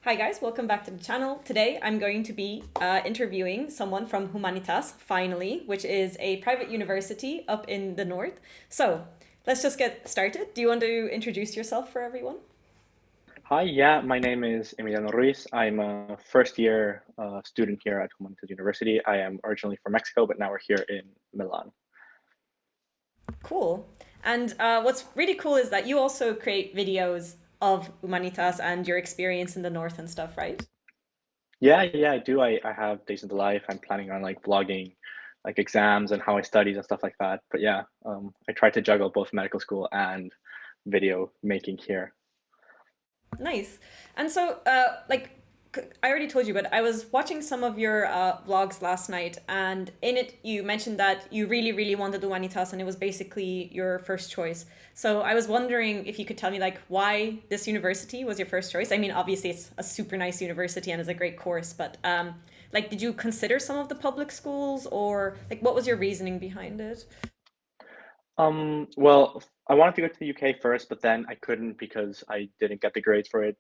Hi guys, welcome back to the channel. Today I'm going to be interviewing someone from Humanitas, finally, which is a private university up in the north. So let's just get started. Do you want to introduce yourself for everyone? Hi, yeah, my name is Emiliano. I'm a first year student here at Humanitas University. I am originally from Mexico, but now we're here in Milan. Cool. And what's really cool is that you also create videos of Humanitas and your experience in the north and stuff, right? Yeah, I do. I have days in the life. I'm planning on like vlogging, like exams and how I studied and stuff like that. But yeah, I try to juggle both medical school and video making here. Nice. And so, I already told you, but I was watching some of your vlogs last night, and in it, you mentioned that you really, really wanted Humanitas, and it was basically your first choice. So I was wondering if you could tell me, like, why this university was your first choice. I mean, obviously, it's a super nice university and it's a great course, but like, did you consider some of the public schools, or like, what was your reasoning behind it? Well, I wanted to go to the UK first, but then I couldn't because I didn't get the grades for it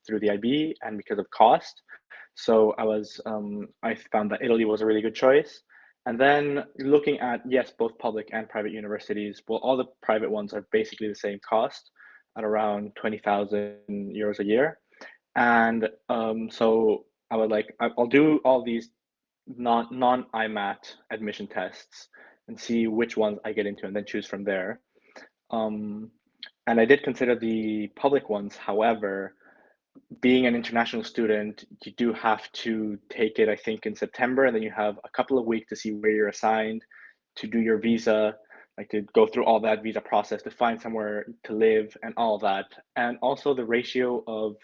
through the IB and because of cost. So I found that Italy was a really good choice. And then looking at, yes, both public and private universities, well, all the private ones are basically the same cost at around 20,000 euros a year. And so I would like, I'll do all these non-IMAT admission tests and see which ones I get into and then choose from there. Um, and I did consider the public ones. However, being an international student, you do have to take it, I think, in September, and then you have a couple of weeks to see where you're assigned, to do your visa, like to go through all that visa process, to find somewhere to live and all that. And also the ratio of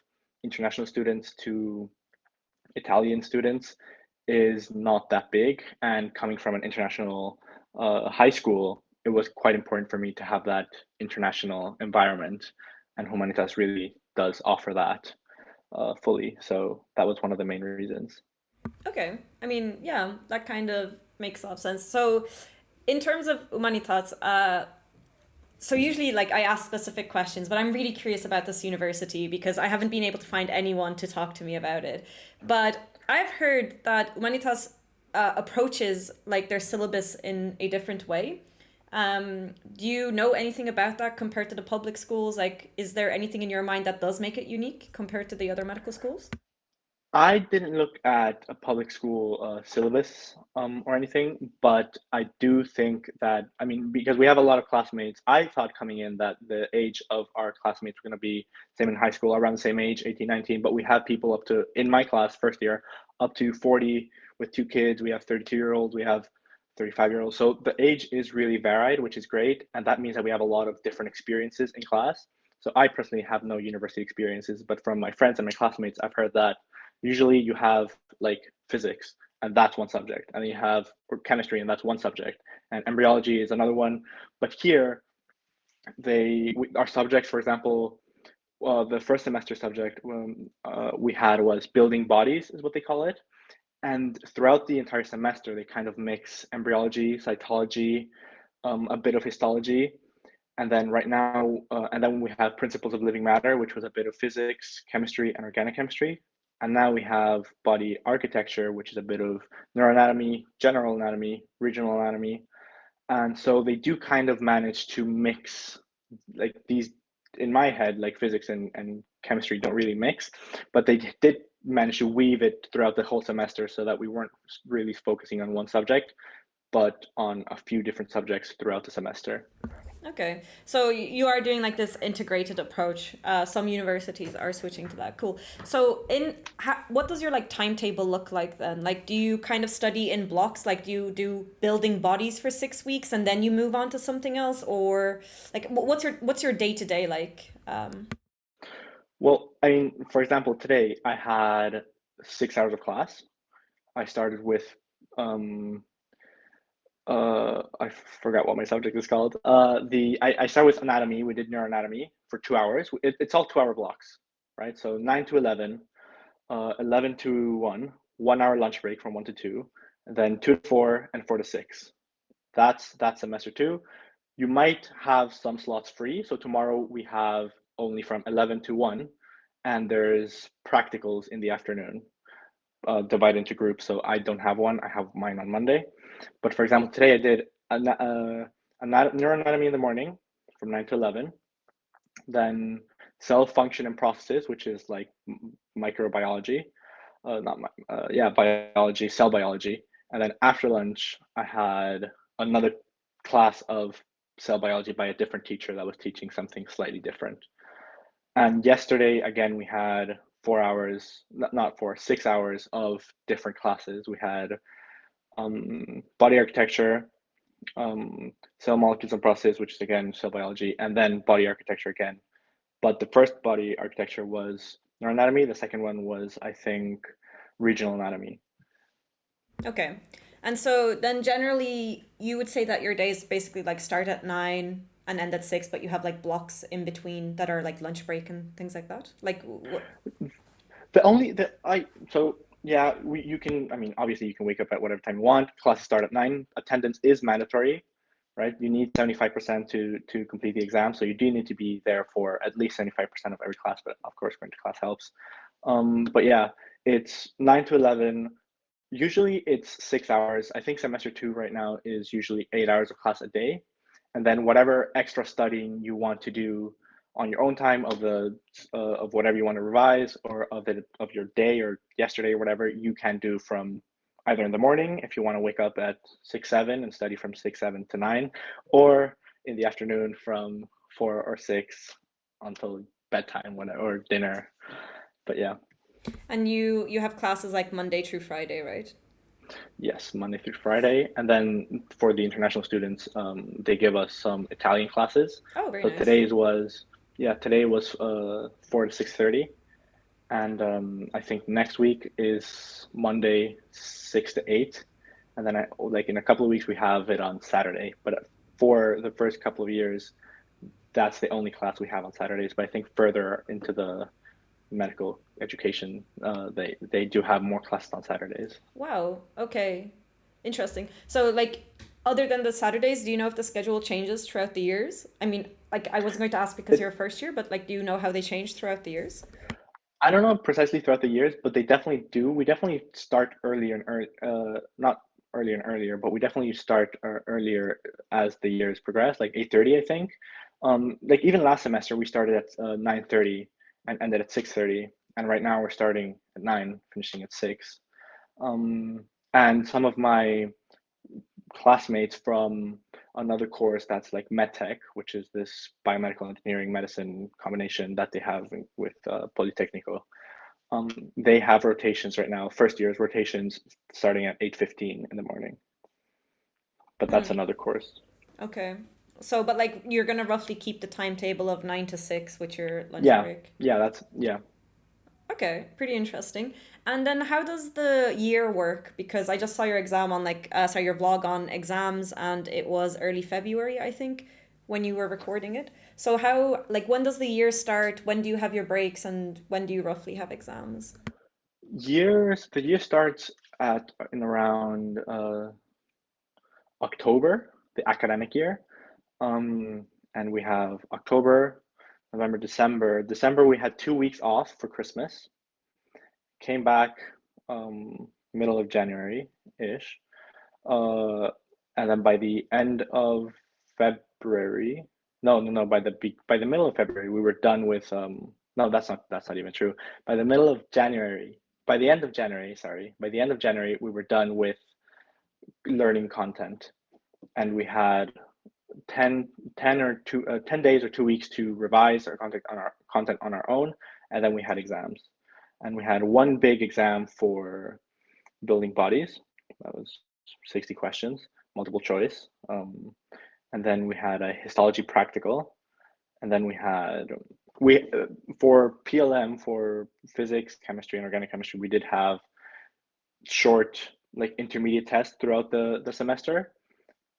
international students to Italian students is not that big. And coming from an international high school, it was quite important for me to have that international environment. And Humanitas really does offer that fully. So that was one of the main reasons. Okay. I mean, yeah, that kind of makes a lot of sense. So, in terms of Humanitas, so usually like I ask specific questions, but I'm really curious about this university because I haven't been able to find anyone to talk to me about it. But I've heard that Humanitas approaches like their syllabus in a different way. Do you know anything about that compared to the public schools? Like, is there anything in your mind that does make it unique compared to the other medical schools? I didn't look at a public school syllabus or anything, but I do think that, I mean, because we have a lot of classmates, I thought coming in that the age of our classmates were going to be same in high school, around the same age, 18, 19, but we have people up to, in my class, first year, up to 40 with two kids. We have 32-year-olds, we have 35-year-olds. So the age is really varied, which is great. And that means that we have a lot of different experiences in class. So I personally have no university experiences, but from my friends and my classmates, I've heard that usually you have like physics and that's one subject, and then you have chemistry and that's one subject, and embryology is another one. But here our subjects, for example, the first semester subject we had was building bodies is what they call it. And throughout the entire semester they kind of mix embryology, cytology, a bit of histology, and then right now and then we have principles of living matter, which was a bit of physics, chemistry, and organic chemistry. And now we have body architecture, which is a bit of neuroanatomy, general anatomy, regional anatomy. And so they do kind of manage to mix like these, in my head, like physics and chemistry don't really mix, but they did manage to weave it throughout the whole semester so that we weren't really focusing on one subject, but on a few different subjects throughout the semester. Okay, so you are doing like this integrated approach. Some universities are switching to that. Cool. So, what does your like timetable look like then? Like, do you kind of study in blocks? Like, do you do building bodies for 6 weeks and then you move on to something else, or like what's your day to day like? Well, I mean, for example, today I had 6 hours of class. I started with um I forgot what my subject is called. I started with anatomy. We did neuroanatomy for 2 hours. It's all 2 hour blocks, right? So 9 to 11, 11 to 1 hour lunch break from 1 to 2, and then 2 to 4 and 4 to 6. That's semester two. You might have some slots free. So tomorrow we have only from 11 to 1, and there's practicals in the afternoon, divided into groups. So I don't have one. I have mine on Monday. But for example, today I did neuroanatomy in the morning from 9 to 11, then cell function and processes, which is like microbiology, not my, yeah, biology, cell biology. And then after lunch, I had another class of cell biology by a different teacher that was teaching something slightly different. And yesterday, again, we had 4 hours, not four, 6 hours of different classes. We had body architecture, cell molecules and processes, which is again cell biology, and then body architecture again. But the first body architecture was neuroanatomy. The second one was, I think, regional anatomy. Okay. And so then generally you would say that your days basically like start at 9 and end at 6, but you have like blocks in between that are like lunch break and things like that. Like what? The only the I so yeah, you can, I mean, obviously you can wake up at whatever time you want. Classes start at 9. Attendance is mandatory, right? You need 75% to complete the exam, so you do need to be there for at least 75% of every class, but of course going to class helps. But yeah, it's 9 to 11. Usually it's 6 hours. I think semester two right now is usually 8 hours of class a day. And then whatever extra studying you want to do on your own time of whatever you want to revise, or of your day or yesterday or whatever, you can do from either in the morning if you want to wake up at 6 7 and study from 6 7 to 9, or in the afternoon from 4 or 6 until bedtime or dinner. But yeah. And you have classes like Monday through Friday, right? Yes, Monday through Friday. And then for the international students, they give us some Italian classes. Oh, very So nice. today was 4 to 6:30, and I think next week is Monday 6 to 8, and then like in a couple of weeks we have it on Saturday. But for the first couple of years, that's the only class we have on Saturdays. But I think further into the medical education, they do have more classes on Saturdays. Wow. Okay. Interesting. So like other than the Saturdays, do you know if the schedule changes throughout the years? I mean, like I wasn't going to ask because It, you're a first year, but like do you know how they change throughout the years? I don't know precisely throughout the years, but they definitely do. We definitely start earlier and not earlier and earlier, but we definitely start earlier as the years progress, like 8:30, I think. Like even last semester, we started at 9:30 and ended at 6:30, and right now we're starting at 9, finishing at 6. And some of my classmates from another course that's like medtech, which is this biomedical engineering medicine combination that they have with Polytechnico. They have rotations right now, first year's rotations starting at 8:15 in the morning, but that's Hmm. another course. Okay. So, but like you're gonna roughly keep the timetable of 9 to 6 with your lunch Yeah, break. yeah, that's yeah. Okay, pretty interesting. And then how does the year work? Because I just saw your exam on like sorry, your vlog on exams and it was early February, I think, when you were recording it. So how like when does the year start? When do you have your breaks and when do you roughly have exams? The year starts at in around October, the academic year. Um, and we have October, November, December. December we had 2 weeks off for Christmas. Came back middle of January ish. Uh, and then by the end of February, no, by the middle of February, we were done with no, that's not even true. By the middle of January, by the end of January, sorry, by the end of January, we were done with learning content, and we had 10 days or 2 weeks to revise our content on our own, and then we had exams, and we had one big exam for building bodies. That was 60 questions, multiple choice. And then we had a histology practical, and then we for PLM, for physics, chemistry, and organic chemistry, we did have short like intermediate tests throughout the semester.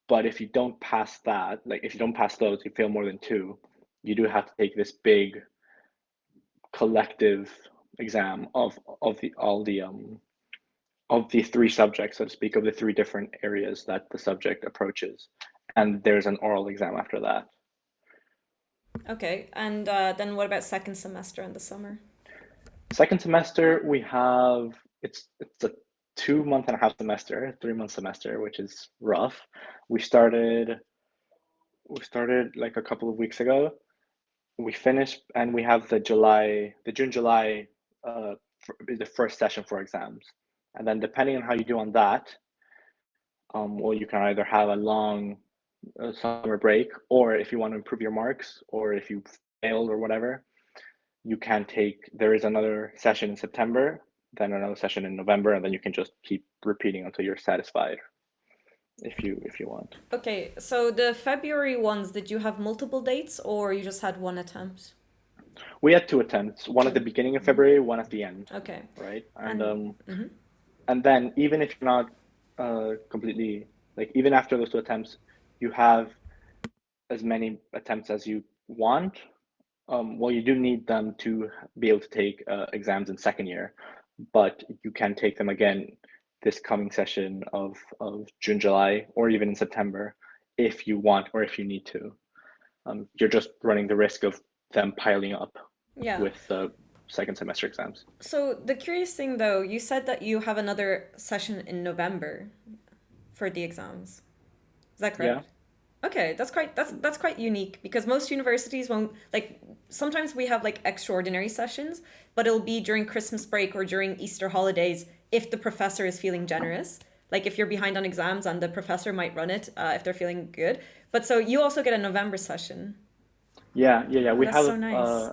But if you don't pass that, like if you don't pass those, you fail more than two, you do have to take this big collective exam of the all the of the three subjects, so to speak, of the three different areas that the subject approaches. And there's an oral exam after that. Okay. And then what about second semester in the summer? Second semester we have it's a 2 month and a half semester, 3 month semester, which is rough. We started we started like a couple of weeks ago. We finished and we have the June July is the first session for exams, and then depending on how you do on that, well, you can either have a long summer break, or if you want to improve your marks, or if you failed or whatever, you can take there is another session in September, then another session in November, and then you can just keep repeating until you're satisfied if you want. Okay, so the February ones, did you have multiple dates or you just had one attempt? We had two attempts, one at the Two. beginning of Hmm. February, one at the end, Okay. right? And mhm. And then even if you're not completely like even after those two attempts, you have as many attempts as you want. Well, you do need them to be able to take exams in second year, but you can take them again this coming session of June, July, or even in September if you want or if you need to. You're just running the risk of them piling up Yeah. with second semester exams. So the curious thing though, you said that you have another session in November for the exams. Is that Yeah. correct? Okay, that's quite unique because most universities won't like sometimes we have like extraordinary sessions, but it'll be during Christmas break or during Easter holidays if the professor is feeling generous. Like if you're behind on exams and the professor might run it if they're feeling good. But so you also get a November session. Yeah. Oh, We that's so have nice.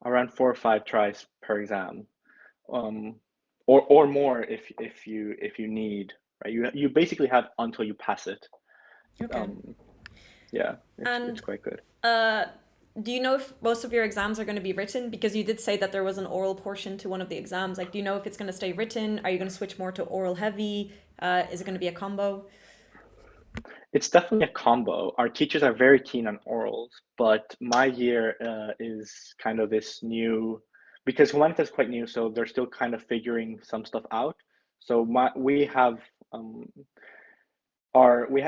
around 4 or 5 tries per exam, um, or more if you need, right? You basically have until you pass it. Okay. Um, yeah, it's And quite good. uh do you know if most of your exams are going to be written? Because you did say that there was an oral portion to one of the exams. Like, do you know if it's going to stay written? Are you going to switch more to oral heavy? Is it going to be a combo? It's definitely a combo. Our teachers are very keen on orals, but my year is kind of this new because Humanitas is quite new, so they're still kind of figuring some stuff out. So we have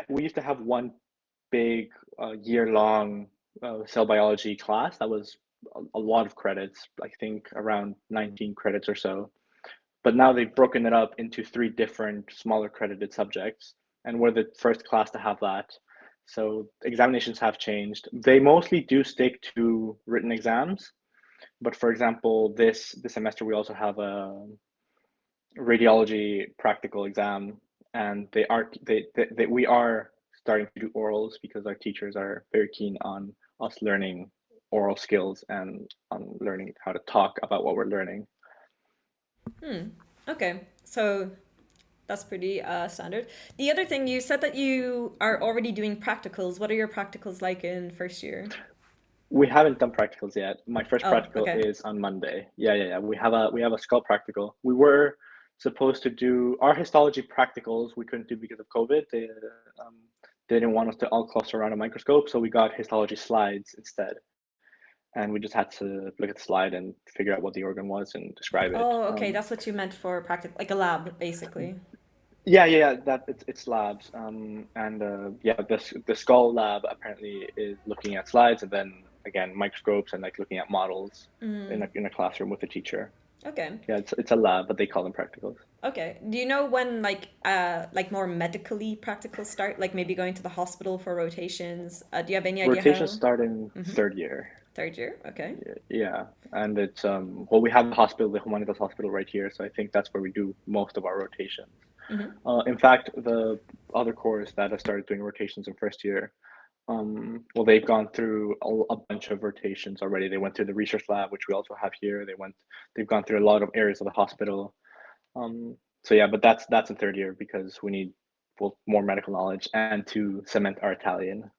we used to have one big year-long cell biology class that was a lot of credits, I think around 19 credits or so. But now they've broken it up into three different smaller credited subjects, and we're the first class to have that. So examinations have changed. They mostly do stick to written exams, but for example, this semester we also have a radiology practical exam, and we are starting to do orals because our teachers are very keen on us learning oral skills and on learning how to talk about what we're learning. Hmm. Okay. So that's pretty standard. The other thing, you said that you are already doing practicals. What are your practicals like in first year? We haven't done practicals yet. My first Oh, practical okay. is on Monday. Yeah. We have a skull practical. We were supposed to do our histology practicals. We couldn't do because of COVID. Um, they didn't want us to all cluster around a microscope, so we got histology slides instead. And we just had to look at the slide and figure out what the organ was and describe it. Oh, okay. That's what you meant for practical, like a lab, basically. Yeah. That it's labs. And yeah, the skull lab apparently is looking at slides and then again microscopes and like looking at models Mm, in a classroom with a teacher. okay. Yeah, it's a lab, but they call them practicals. Okay. Do you know when like more medically practical start? Like maybe going to the hospital for rotations? Do you have any idea Rotations how? start in Mm-hmm. third year. Third year. Okay. Yeah, and it's well, we have the hospital, the Humanitas Hospital right here, so I think that's where we do most of our rotations. Mm-hmm. In fact, the other course that I started doing rotations in first year, well, they've gone through a bunch of rotations already. They went through the research lab, which we also have here. They've gone through a lot of areas of the hospital. So yeah, but that's in third year because we need well, more medical knowledge and to cement our Italian.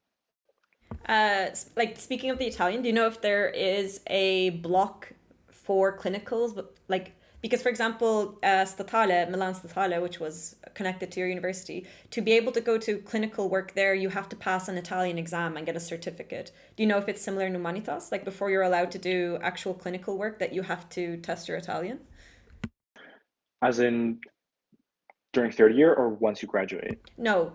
Like speaking of the Italian, do you know if there is a block for clinicals? But like because for example, Statale, Milan Statale, which was connected to your university, to be able to go to clinical work there, you have to pass an Italian exam and get a certificate. Do you know if it's similar in Humanitas? Like before you're allowed to do actual clinical work, that you have to test your Italian? As in during third year or once you graduate? No,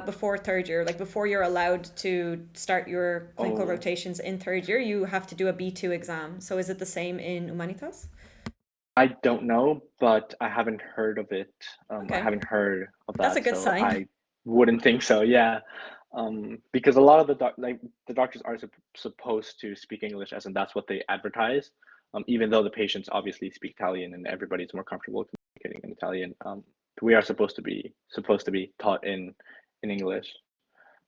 before third year, like before you're allowed to start your clinical Oh, rotations in third year, you have to do a B2 exam. So is it the same in Humanitas? I don't know, but I haven't heard of it. I Okay, haven't heard of that's a that, good so sign. I wouldn't think so. Yeah, because a lot of the doctors are supposed to speak English, as in that's what they advertise. Even though the patients obviously speak Italian and everybody's more comfortable communicating in Italian, we are supposed to be taught in English,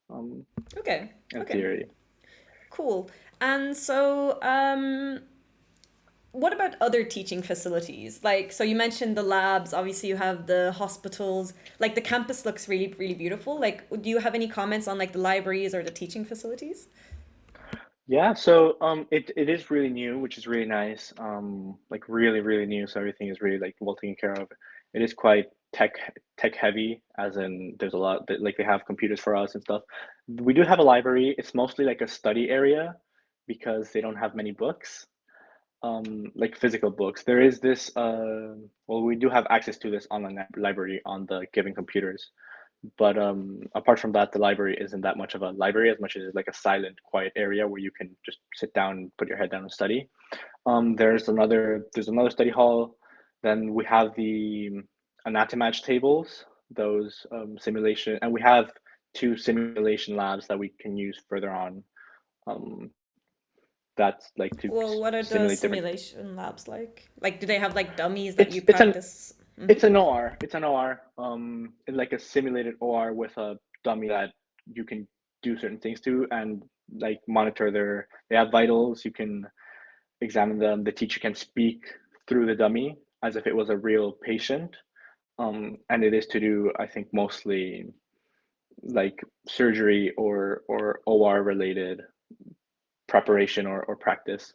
um, Okay, in okay, theory. cool. And so, what about other teaching facilities? Like, so you mentioned the labs, obviously you have the hospitals. Like the campus looks really, really beautiful. Like, do you have any comments on like the libraries or the teaching facilities? Yeah, so it is really new, which is really nice. Like really, really new. So everything is really like well taken care of. It is quite tech heavy, as in there's a lot that like they have computers for us and stuff. We do have a library. It's mostly like a study area because they don't have many books, like physical books. There is this well, we do have access to this online library on the given computers. But apart from that, the library isn't that much of a library as much as like a silent, quiet area where you can just sit down, put your head down and study. There's another study hall. Then we have the anatomatch tables, those simulation, and we have two simulation labs that we can use further on. Um, that's like to Well, what are the simulate different. simulation labs like? Like, do they have like dummies that you It's an practice? It's Mm-hmm. an OR. It's an OR. Like a simulated OR with a dummy that you can do certain things to and like monitor their. They have vitals. You can examine them. The teacher can speak through the dummy as if it was a real patient. And it is to do, I think, mostly like surgery or OR related preparation or practice.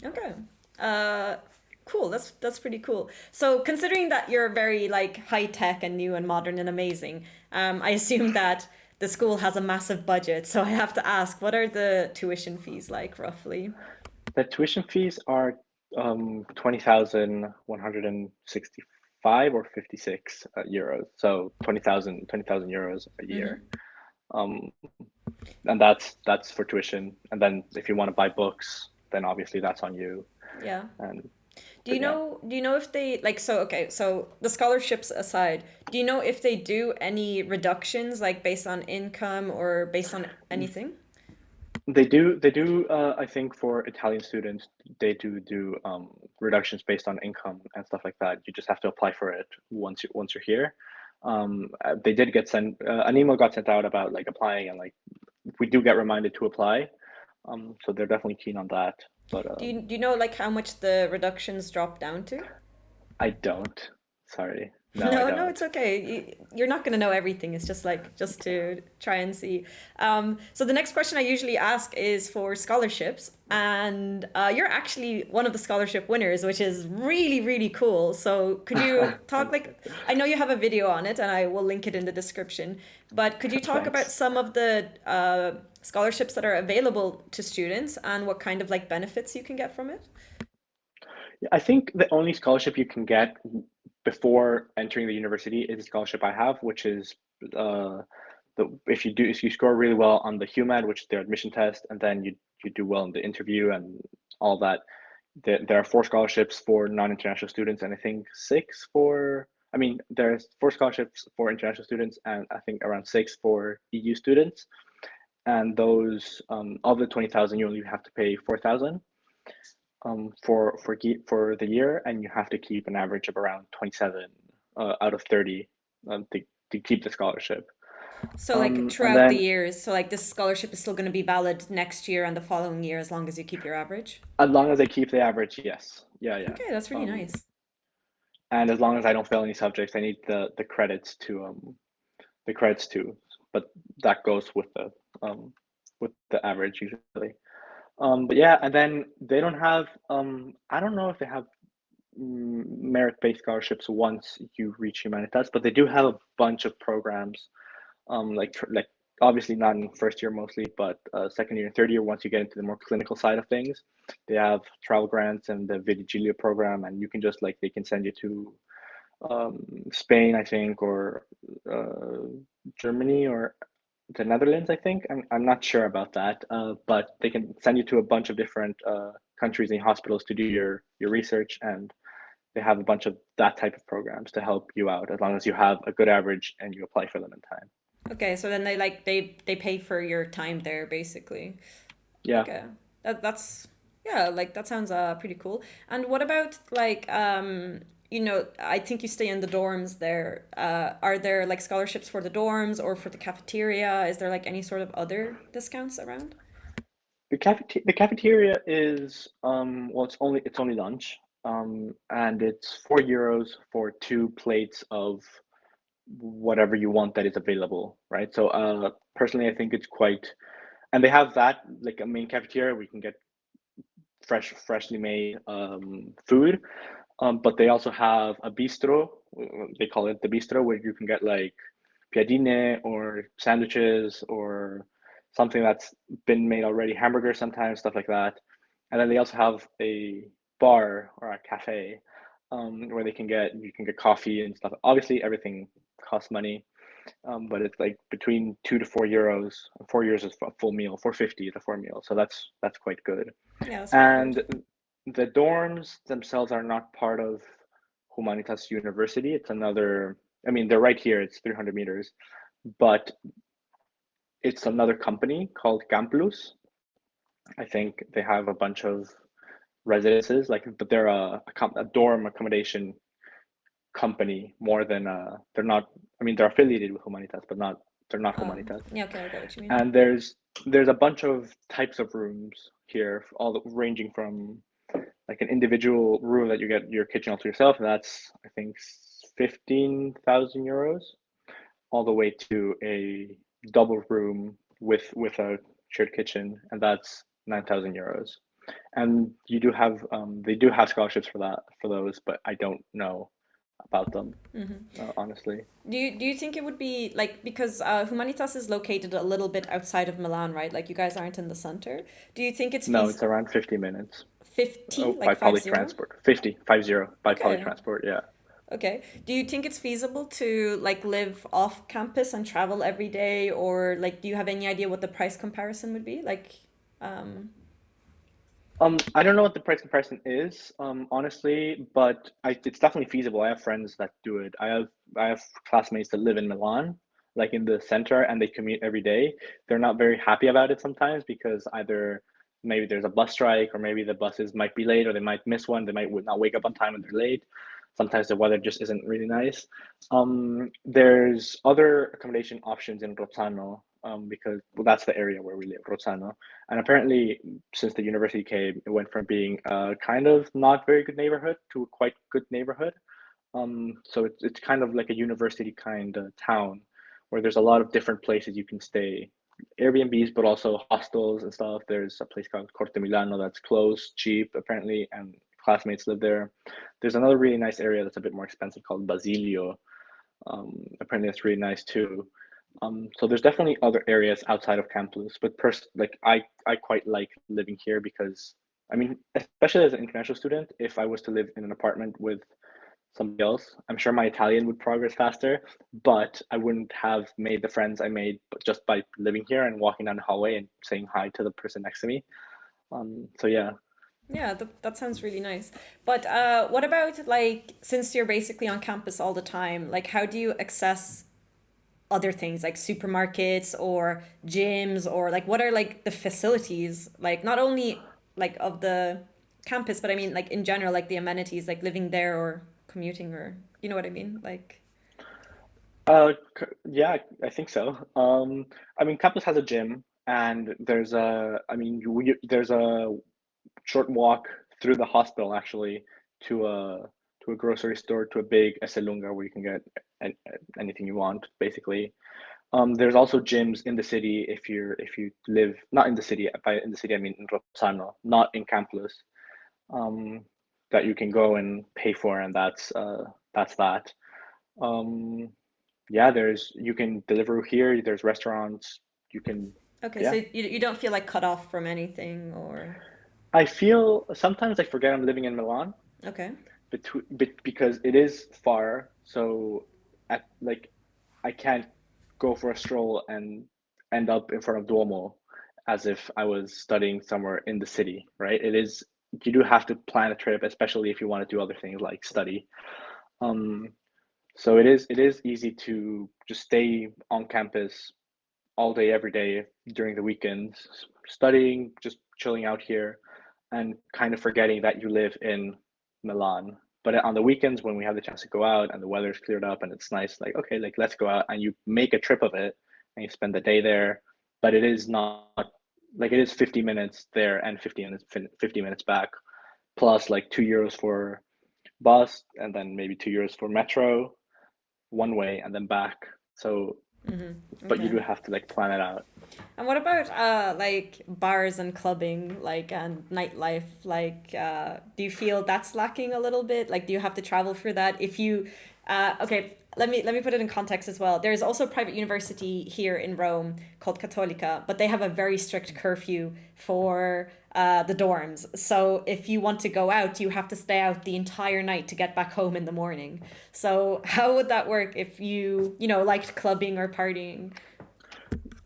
Okay. Uh, cool. That's pretty cool. So considering that you're very like high tech and new and modern and amazing, I assume that the school has a massive budget. So I have to ask, what are the tuition fees like roughly? The tuition fees are 20,165 or 56 euros. So 20,000 euros a Mm-hmm. year. Um, and that's for tuition. And then if you want to buy books, then obviously that's on you. Yeah. And Do you but yeah, know do you know if they like so okay, so the scholarships aside, do you know if they do any reductions like based on income or based on anything? they do. I think for Italian students, they do reductions based on income and stuff like that. You just have to apply for it once you're here. They did get sent an email got sent out about like applying and like we do get reminded to apply. So they're definitely keen on that. But Do you know like how much the reductions drop down to? I don't. Sorry. No, I No, no, don't. it's okay. You're not going to know everything. It's just like just to try and see. So the next question I usually ask is for scholarships, and you're actually one of the scholarship winners, which is really, really cool. So could you talk Thank you. like I know you have a video on it, and I will link it in the description. But could you talk about Thanks. some of the scholarships that are available to students and what kind of like benefits you can get from it? Yeah, I think the only scholarship you can get before entering the university is a scholarship I have, which is uh, if you score really well on the HUMAD, which is their admission test, and then you do well in the interview and all that. There are four scholarships for non-international students, and I think six for. I mean, there's four scholarships for international students, and I think around six for EU students. And those of the 20,000, you only have to pay 4,000 for the year, and you have to keep an average of around 27 out of 30 to keep the scholarship. So like And throughout the then years, so like this scholarship is still going to be valid next year and the following year as long as you keep your average. as long as I keep the average, yes, yeah, yeah. Okay, that's really Um, nice. and as long as I don't fail any subjects, I need the credits too. But that goes with the average usually. But yeah, and then they don't have. I don't know if they have merit-based scholarships once you reach Humanitas, but they do have a bunch of programs. Like obviously not in first year mostly, but second year and third year. Once you get into the more clinical side of things, they have travel grants and the Vidigilia program, and you can just like they can send you to Spain, I think, or uh, Germany or the Netherlands, I think. I'm not sure about that, but they can send you to a bunch of different countries and hospitals to do your research, and they have a bunch of that type of programs to help you out as long as you have a good average and you apply for them in time. Okay, so then they pay for your time there basically. Yeah. Okay. That's yeah, like that sounds pretty cool. And what about like I think you stay in the dorms there. Are there like scholarships for the dorms or for the cafeteria? Is there like any sort of other discounts around? The cafeteria is well, it's only lunch, and it's €4 for two plates of whatever you want that is available, right? So personally, I think it's quite, and they have that like a main cafeteria where you can get freshly made food, but they also have a bistro. They call it the bistro, where you can get like piadine or sandwiches or something that's been made already, hamburgers sometimes, stuff like that. And then they also have a bar or a cafe where you can get coffee and stuff. Obviously, everything costs money, but it's like between €2 to €4. €4 is a full meal. 4.50 is a full meal, so that's quite good. Yeah, that's really good. And the dorms themselves are not part of Humanitas University. It's another, I mean, they're right here, it's 300 meters, but it's another company called Camplus. I think they have a bunch of residences, like, but they're a dorm accommodation company more than they're not, I mean, they're affiliated with Humanitas, but they're not Humanitas. Yeah, okay, I get what you mean. And there's a bunch of types of rooms here, ranging from like an individual room that you get your kitchen all to yourself, and that's I think 15,000 euros, all the way to a double room with a shared kitchen, and that's 9,000 euros. And they do have scholarships for those, but I don't know about them honestly. Do you think it would be like because Humanitas is located a little bit outside of Milan, right? Like you guys aren't in the center. Do you think it's No, it's around 50 minutes. 50, Oh, by like five public zero? transport. 50 by public Okay. transport. Yeah. Okay. Do you think it's feasible to like live off campus and travel every day, or like do you have any idea what the price comparison would be? Like, um, I don't know what the price comparison is, honestly, but it's definitely feasible. I have friends that do it. I have classmates that live in Milan, like in the center, and they commute every day. They're not very happy about it sometimes because either maybe there's a bus strike, or maybe the buses might be late, or they might miss one. They might not wake up on time and they're late. Sometimes the weather just isn't really nice. There's other accommodation options in Rozzano, because well, that's the area where we live, Rozzano. And apparently, since the university came, it went from being a kind of not very good neighborhood to a quite good neighborhood. So it's kind of like a university kind of town where there's a lot of different places you can stay, Airbnbs, but also hostels and stuff. There's a place called Corte Milano that's close, cheap, apparently, and classmates live there. There's another really nice area that's a bit more expensive called Basilio. Apparently, that's really nice too. So there's definitely other areas outside of campus, but like I quite like living here because I mean, especially as an international student, if I was to live in an apartment with somebody else, I'm sure my Italian would progress faster, but I wouldn't have made the friends I made just by living here and walking down the hallway and saying hi to the person next to me. So yeah. yeah, that sounds really nice. But what about like since you're basically on campus all the time, like how do you access other things like supermarkets or gyms or like what are like the facilities like not only like of the campus but I mean like in general like the amenities like living there or commuting or you know what I mean like Yeah, I think so. I mean, campus has a gym, and I mean, there's a short walk through the hospital actually to a grocery store, to a big Esselunga where you can get an, anything you want basically. There's also gyms in the city if you live not in the city. By in the city I mean in Rozzano, not in Campus. Um, that you can go and pay for, and that's that. Um, yeah, there's you can deliver here. There's restaurants. You can, okay so yeah. you don't feel like cut off from anything or I feel sometimes I forget I'm living in Milan, okay because it is far. So at like I can't go for a stroll and end up in front of Duomo as if I was studying somewhere in the city, right? It is you do have to plan a trip, especially if you want to do other things like study. Um, so it is easy to just stay on campus all day, every day during the weekends, studying, just chilling out here, and kind of forgetting that you live in Milan. But on the weekends, when we have the chance to go out and the weather's cleared up and it's nice, like, okay, like let's go out, and you make a trip of it and you spend the day there. But it is not like it is 50 minutes there and 50 minutes back, plus like €2 for bus and then maybe €2 for metro one way and then back. So, but you Okay. do have to like plan it out. And what about like bars and clubbing, like and nightlife? Like, do you feel that's lacking a little bit? Like, do you have to travel for that? If you, okay, let me put it in context as well. There is also a private university here in Rome called Cattolica, but they have a very strict curfew for the dorms. So if you want to go out, you have to stay out the entire night to get back home in the morning. So how would that work if you know, liked clubbing or partying?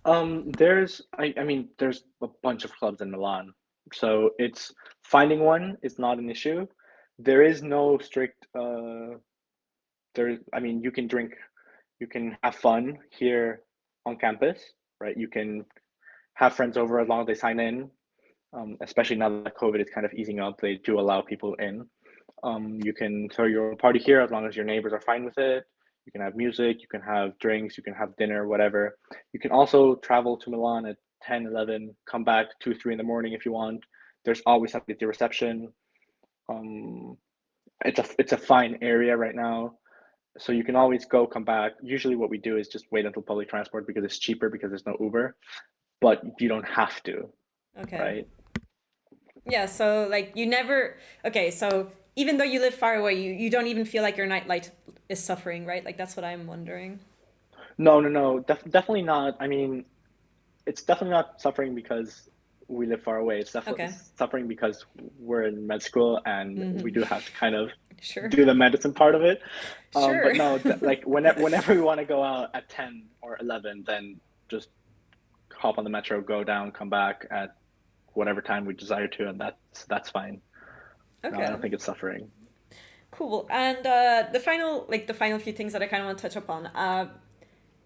I mean, there's a bunch of clubs in Milan, so it's finding one is not an issue. There is no strict, I mean, you can drink, you can have fun here on campus, right? You can have friends over as long as they sign in, especially now that COVID is kind of easing up, they do allow people in. You can throw your own party here as long as your neighbors are fine with it. You can have music, you can have drinks, you can have dinner, whatever. You can also travel to Milan at 10, 11, come back 2, 3 in the morning if you want. There's always something at the reception. Um, it's a fine area right now. So you can always go, come back. Usually what we do is just wait until public transport because it's cheaper because there's no Uber, but you don't have to, Okay. right? Yeah, so like you never okay, so even though you live far away, you don't even feel like your nightlight is suffering, right? Like that's what I'm wondering. No, no, no, definitely not. I mean, it's definitely not suffering because we live far away. It's definitely Okay. suffering because we're in med school and we Mm-hmm. do have to kind of Sure. do the medicine part of it. Sure. But no, like whenever we want to go out at 10 or 11, then just hop on the metro, go down, come back at whatever time we desire to, and that's fine. No, I Okay. don't think it's suffering. Cool. And the final few things that I kind of want to touch upon.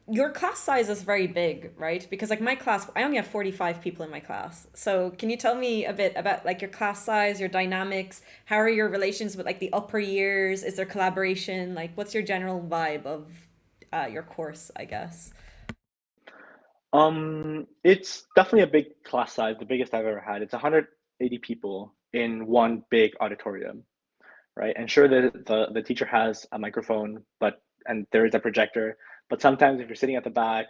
Your class size is very big, right? Because like my class, I only have 45 people in my class. So can you tell me a bit about like your class size, your dynamics? How are your relations with like the upper years? Is there collaboration? Like what's your general vibe of your course, I guess? It's definitely a big class size, the biggest I've ever had. It's 180 people in one big auditorium, right? And sure, the teacher has a microphone, but and there is a projector. But sometimes if you're sitting at the back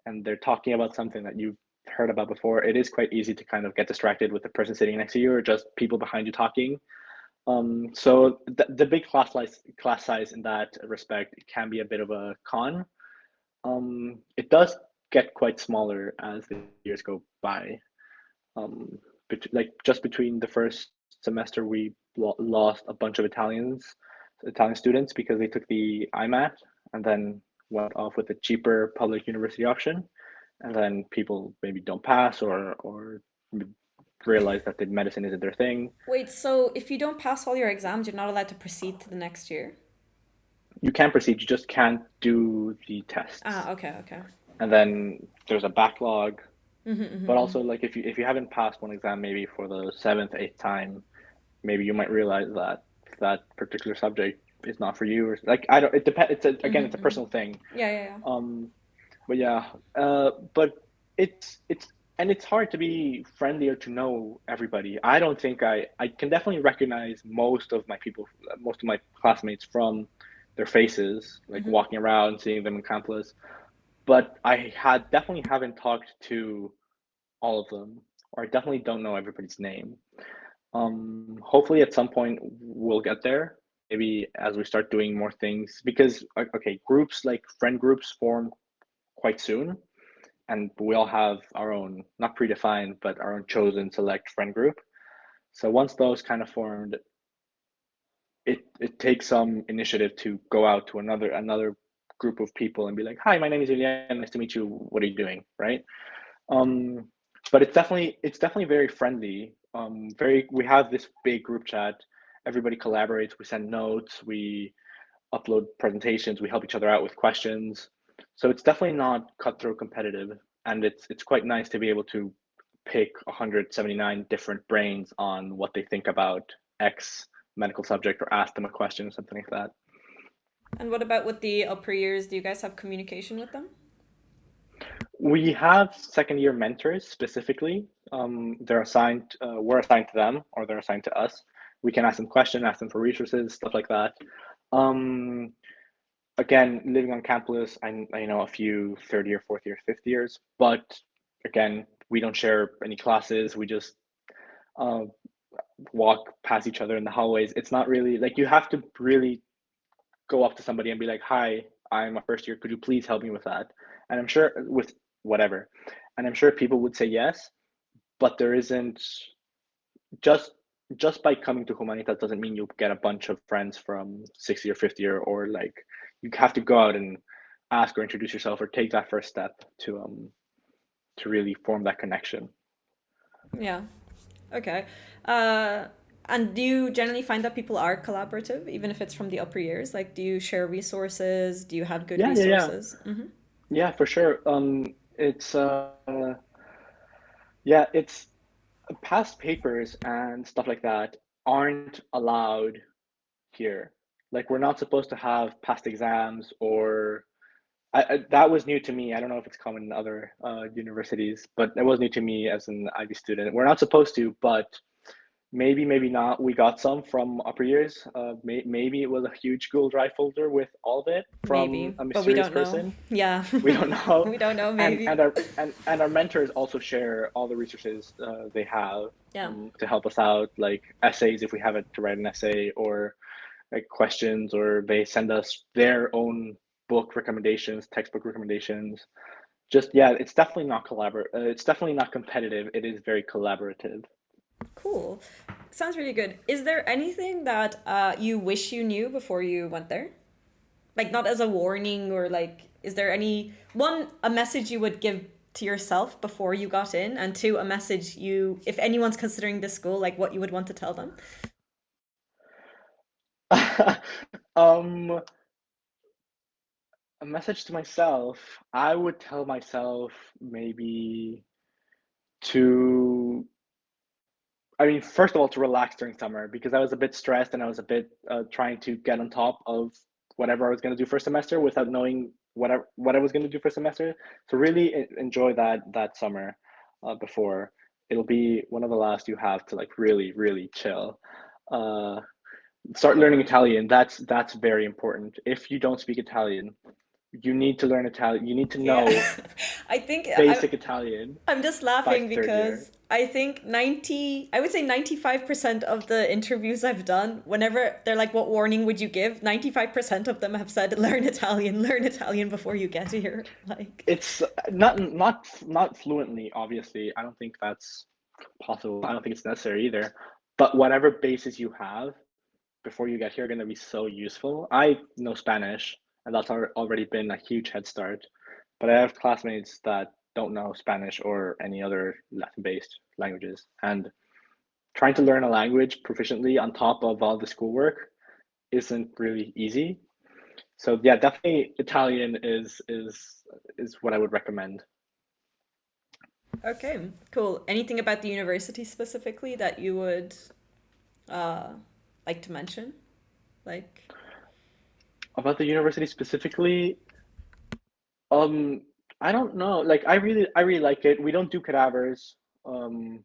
and they're talking about something that you've heard about before, it is quite easy to kind of get distracted with the person sitting next to you or just people behind you talking. So the big class size in that respect can be a bit of a con. It does get quite smaller as the years go by. Um, like just between the first semester, we lost a bunch of Italian students because they took the IMAT and then went off with a cheaper public university option. And then people maybe don't pass or realize that the medicine isn't their thing. Wait, so if you don't pass all your exams, you're not allowed to proceed to the next year? You can proceed, you just can't do the Ah, tests. okay, okay. And then there's a backlog. Mm-hmm, But mm-hmm. also, like if you haven't passed one exam maybe for the seventh, eighth time, maybe you might realize that that particular subject is not for you. Or like I don't. It depends. Again, it's a Mm-hmm, mm-hmm. personal thing. Yeah, yeah, yeah. Um, but yeah, but it's and it's hard to be friendly or to know everybody. I don't think I can definitely recognize most of my classmates from their faces, like Mm-hmm. walking around, seeing them in campus. But I had definitely haven't talked to all of them, or I definitely don't know everybody's name. Hopefully at some point we'll get there. Maybe as we start doing more things, because okay, groups like friend groups form quite soon, and we all have our own, not predefined, but our own chosen select friend group. So once those kind of formed, it takes some initiative to go out to another group of people and be like, "Hi, my name is Emiliano. Nice to meet you. What are you doing?" Right? Um, but it's definitely very friendly. Very we have this big group chat. Everybody collaborates. We send notes. We upload presentations. We help each other out with questions. So it's definitely not cutthroat competitive, and it's quite nice to be able to pick 179 different brains on what they think about X medical subject or ask them a question or something like that. And what about with the upper years? Do you guys have communication with them? We have second year mentors specifically. We're assigned to them or they're assigned to us. We can ask them questions, ask them for resources, stuff like that. Um, Again, living on campus, I know a few third year, fourth year, fifth years, but again, we don't share any classes. We just uh, walk past each other in the hallways. It's not really like you have to really go up to somebody and be like, "Hi, I'm a first year. Could you please help me with that?" And I'm sure with whatever, and I'm sure people would say yes, but there isn't just just by coming to Humanitas doesn't mean you'll get a bunch of friends from sixth year, fifth year, or like you have to go out and ask or introduce yourself or take that first step to really form that connection. Yeah. Okay. Uh, and do you generally find that people are collaborative, even if it's from the upper years? Like, do you share resources? Do you have good Yeah, yeah, yeah, resources? Mm-hmm. yeah, for sure. It's yeah, it's past papers and stuff like that aren't allowed here. Like we're not supposed to have past exams or that was new to me. I don't know if it's common in other universities, but it was new to me as an IB student. We're not supposed to, but maybe, maybe not. We got some from upper years. Maybe it was a huge Google Drive folder with all of it from Maybe, a but we mysterious don't know. person. Yeah. We don't know. We don't know, And maybe. and our and our mentors also share all the resources they have Yeah. to help us out, like essays if we have it to write an essay, or like questions, or they send us their own book recommendations, textbook recommendations. Just yeah, it's definitely not competitive. It is very collaborative. Cool. Sounds really good. Is there anything that you wish you knew before you went there? Like, not as a warning, or like, is there a message you would give to yourself before you got in, and two, a message if anyone's considering this school, like what you would want to tell them? um, a message to myself. I would tell myself maybe to I mean, first of all, to relax during summer because I was a bit stressed and I was a bit trying to get on top of whatever I was going to do for semester without knowing what I was going to do for semester. So really enjoy that summer before it'll be one of the last you have to like really really chill. Uh, Start learning Italian. That's very important. If you don't speak Italian, you need to learn Italian. You need to Yeah. know I think basic Italian I'm just by laughing third year. because I think I would say 95% of the interviews I've done, whenever they're like, what warning would you give? 95% of them have said, learn Italian before you get here. Like, It's not fluently, obviously. I don't think that's possible. I don't think it's necessary either. But whatever bases you have before you get here are going to be so useful. I know Spanish, and that's already been a huge head start. But I have classmates that don't know Spanish or any other Latin-based languages, and trying to learn a language proficiently on top of all the schoolwork isn't really easy. So yeah, definitely Italian is what I would recommend. okay, cool. Anything about the university specifically that you would uh, like to mention? Like, About the university specifically, um, I don't know. Like I really like it. We don't do cadavers, um,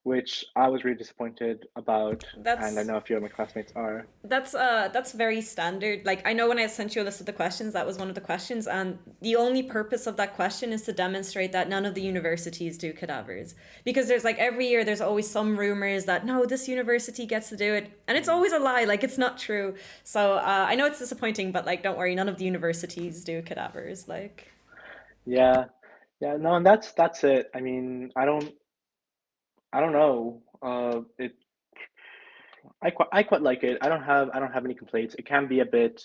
which I was really disappointed about, and I that's know a few of my classmates are. that's very standard. Like, I know when I sent you a list of the questions, that was one of the questions, and the only purpose of that question is to demonstrate that none of the universities do cadavers. Because there's like every year there's always some rumors that no, this university gets to do it, and it's Mm. always a lie. Like, it's not true. So I know it's disappointing, but like, don't worry, none of the universities do cadavers. Like, Yeah, yeah, no, and that's it. I mean, I don't know. I quite like it. I don't have any complaints. It can be a bit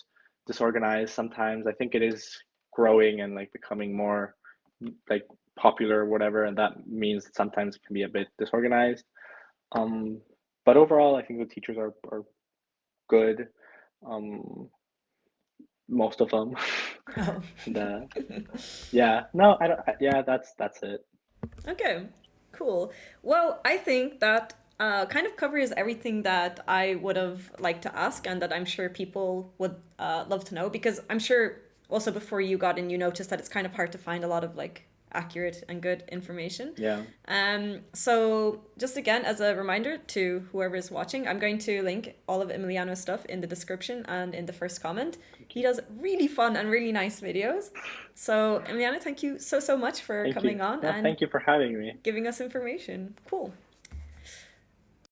disorganized sometimes. I think it is growing and like becoming like popular or whatever, and that means sometimes it can be a bit disorganized. Um, but overall, I think the teachers are good, um, most of them. Oh. And yeah, no, I don't. Yeah, that's it. Okay, cool. Well, I think that kind of covers everything that I would have liked to ask and that I'm sure people would love to know because I'm sure also before you got in, you noticed that it's kind of hard to find a lot of like accurate and good information. Yeah. So just again, as a reminder to whoever is watching, I'm going to link all of Emiliano's stuff in the description and in the first comment. Thank He you. does really fun and really nice videos. So Emiliano, thank you so much for Thank you. coming on No, and thank you for having me. giving us information. Cool.